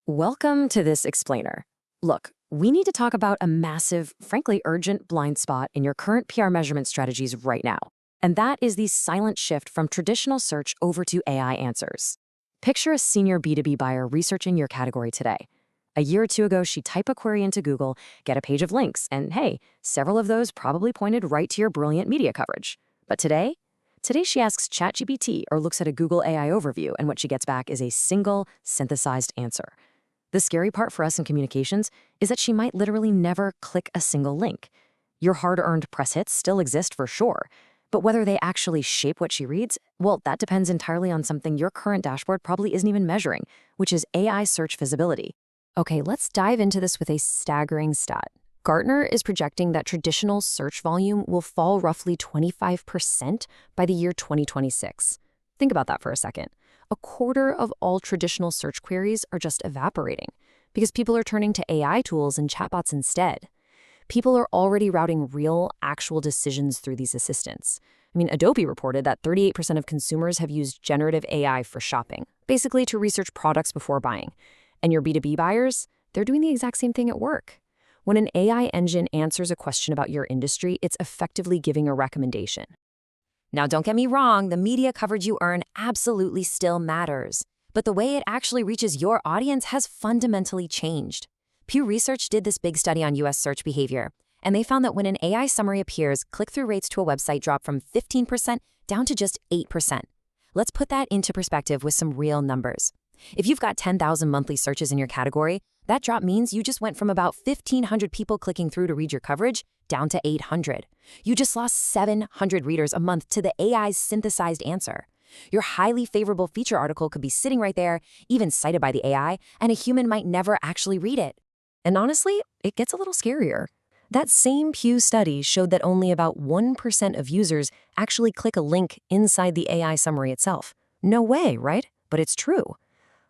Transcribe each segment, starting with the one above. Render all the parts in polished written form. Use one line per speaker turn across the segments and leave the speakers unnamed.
Welcome to this explainer. Look, we need to talk about a massive, frankly urgent blind spot in your current PR measurement strategies right now. And that is the silent shift from traditional search over to AI answers. Picture a senior B2B buyer researching your category today. A year or two ago, she'd type a query into Google, get a page of links, and hey, several of those probably pointed right to your brilliant media coverage. But today she asks ChatGPT or looks at a Google AI overview, and what she gets back is a single, synthesized answer. The scary part for us in communications is that she might literally never click a single link. Your hard-earned press hits still exist for sure, but whether they actually shape what she reads, well, that depends entirely on something your current dashboard probably isn't even measuring, which is AI search visibility. Okay, let's dive into this with a staggering stat. Gartner is projecting that traditional search volume will fall roughly 25% by the year 2026. Think about that for a second. A quarter of all traditional search queries are just evaporating because people are turning to AI tools and chatbots instead. People are already routing real, actual decisions through these assistants. Adobe reported that 38% of consumers have used generative AI for shopping, basically to research products before buying. And your B2B buyers, they're doing the exact same thing at work. When an AI engine answers a question about your industry, it's effectively giving a recommendation. Now, don't get me wrong, the media coverage you earn absolutely still matters. But the way it actually reaches your audience has fundamentally changed. Pew Research did this big study on US search behavior, and they found that when an AI summary appears, click-through rates to a website drop from 15% down to just 8%. Let's put that into perspective with some real numbers. If you've got 10,000 monthly searches in your category, that drop means you just went from about 1,500 people clicking through to read your coverage down to 800. You just lost 700 readers a month to the AI's synthesized answer. Your highly favorable feature article could be sitting right there, even cited by the AI, and a human might never actually read it. And honestly, it gets a little scarier. That same Pew study showed that only about 1% of users actually click a link inside the AI summary itself. No way, right? But it's true.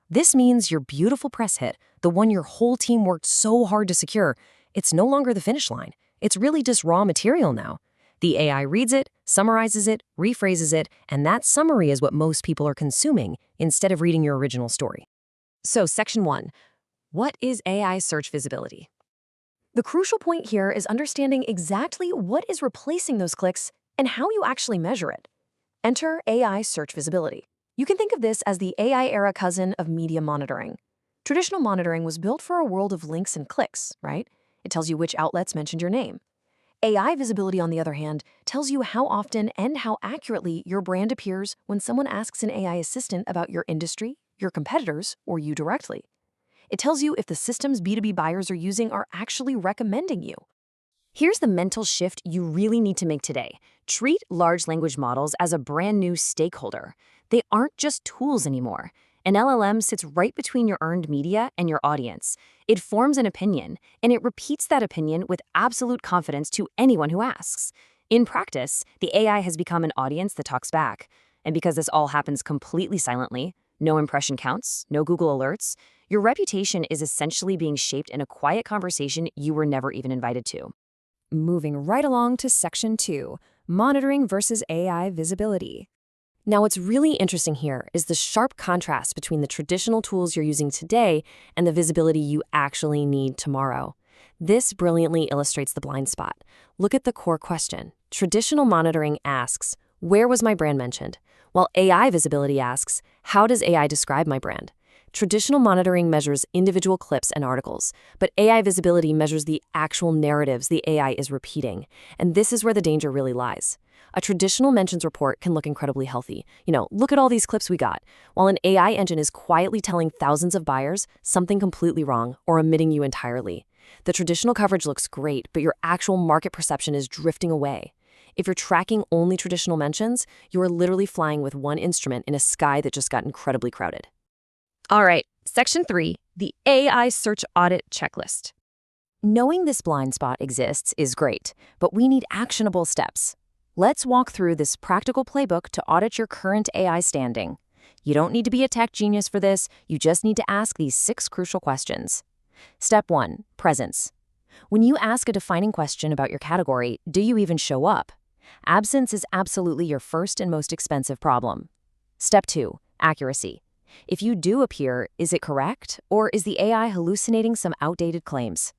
This means your beautiful press hit, the one your whole team worked so hard to secure, it's no longer the finish line. It's really just raw material now. The AI reads it, summarizes it, rephrases it, and that summary is what most people are consuming instead of reading your original story. So, Section 1. What is AI search visibility? The crucial point here is understanding exactly what is replacing those clicks and how you actually measure it. Enter AI search visibility. You can think of this as the AI-era cousin of media monitoring. Traditional monitoring was built for a world of links and clicks, right? It tells you which outlets mentioned your name. AI visibility, on the other hand, tells you how often and how accurately your brand appears when someone asks an AI assistant about your industry, your competitors, or you directly. It tells you if the systems B2B buyers are using are actually recommending you. Here's the mental shift you really need to make today. Treat large language models as a brand new stakeholder. They aren't just tools anymore. An LLM sits right between your earned media and your audience. It forms an opinion, and it repeats that opinion with absolute confidence to anyone who asks. In practice, the AI has become an audience that talks back. And because this all happens completely silently, no impression counts, no Google alerts, your reputation is essentially being shaped in a quiet conversation you were never even invited to. Moving right along to Section 2, Monitoring versus AI Visibility. Now, what's really interesting here is the sharp contrast between the traditional tools you're using today and the visibility you actually need tomorrow. This brilliantly illustrates the blind spot. Look at the core question. Traditional monitoring asks, where was my brand mentioned? While AI visibility asks, how does AI describe my brand? Traditional monitoring measures individual clips and articles, but AI visibility measures the actual narratives the AI is repeating. And this is where the danger really lies. A traditional mentions report can look incredibly healthy. Look at all these clips we got. While an AI engine is quietly telling thousands of buyers something completely wrong or omitting you entirely. The traditional coverage looks great, but your actual market perception is drifting away. If you're tracking only traditional mentions, you are literally flying with one instrument in a sky that just got incredibly crowded. All right, Section 3, the AI Search Audit Checklist. Knowing this blind spot exists is great, but we need actionable steps. Let's walk through this practical playbook to audit your current AI standing. You don't need to be a tech genius for this, you just need to ask these 6 crucial questions. Step 1, presence. When you ask a defining question about your category, do you even show up? Absence is absolutely your first and most expensive problem. Step 2, accuracy. If you do appear, is it correct, or is the AI hallucinating some outdated claims?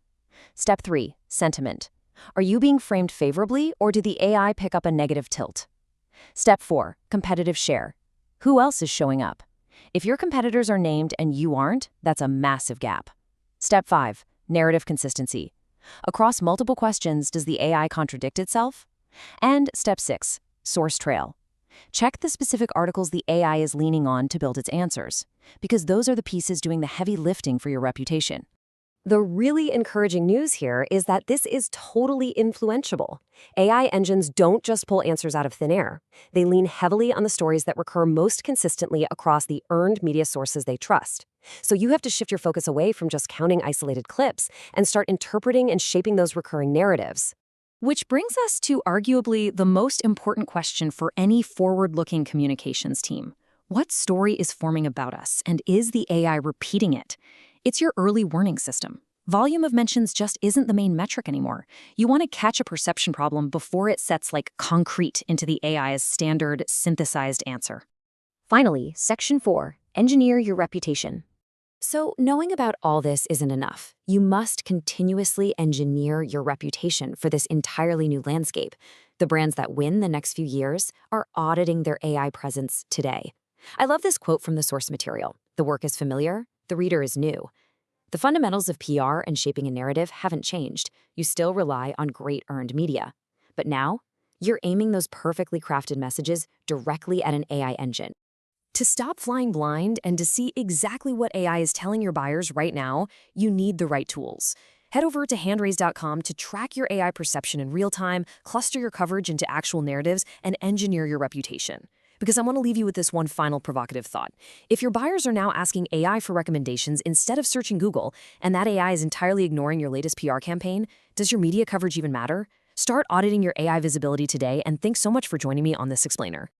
Step 3. Sentiment. Are you being framed favorably, or did the AI pick up a negative tilt? Step 4. Competitive share. Who else is showing up? If your competitors are named and you aren't, that's a massive gap. Step 5. Narrative consistency. Across multiple questions, does the AI contradict itself? And Step 6. Source trail. Check the specific articles the AI is leaning on to build its answers, because those are the pieces doing the heavy lifting for your reputation. The really encouraging news here is that this is totally influenceable. AI engines don't just pull answers out of thin air. They lean heavily on the stories that recur most consistently across the earned media sources they trust. So you have to shift your focus away from just counting isolated clips and start interpreting and shaping those recurring narratives. Which brings us to arguably the most important question for any forward-looking communications team. What story is forming about us, and is the AI repeating it? It's your early warning system. Volume of mentions just isn't the main metric anymore. You want to catch a perception problem before it sets like concrete into the AI's standard synthesized answer. Finally, Section 4, engineer your reputation. So knowing about all this isn't enough. You must continuously engineer your reputation for this entirely new landscape. The brands that win the next few years are auditing their AI presence today. I love this quote from the source material. The work is familiar, the reader is new. The fundamentals of PR and shaping a narrative haven't changed. You still rely on great earned media. But now, you're aiming those perfectly crafted messages directly at an AI engine. To stop flying blind and to see exactly what AI is telling your buyers right now, you need the right tools. Head over to handraise.com to track your AI perception in real time, cluster your coverage into actual narratives, and engineer your reputation. Because I want to leave you with this one final provocative thought. If your buyers are now asking AI for recommendations instead of searching Google, and that AI is entirely ignoring your latest PR campaign, does your media coverage even matter? Start auditing your AI visibility today, and thanks so much for joining me on this explainer.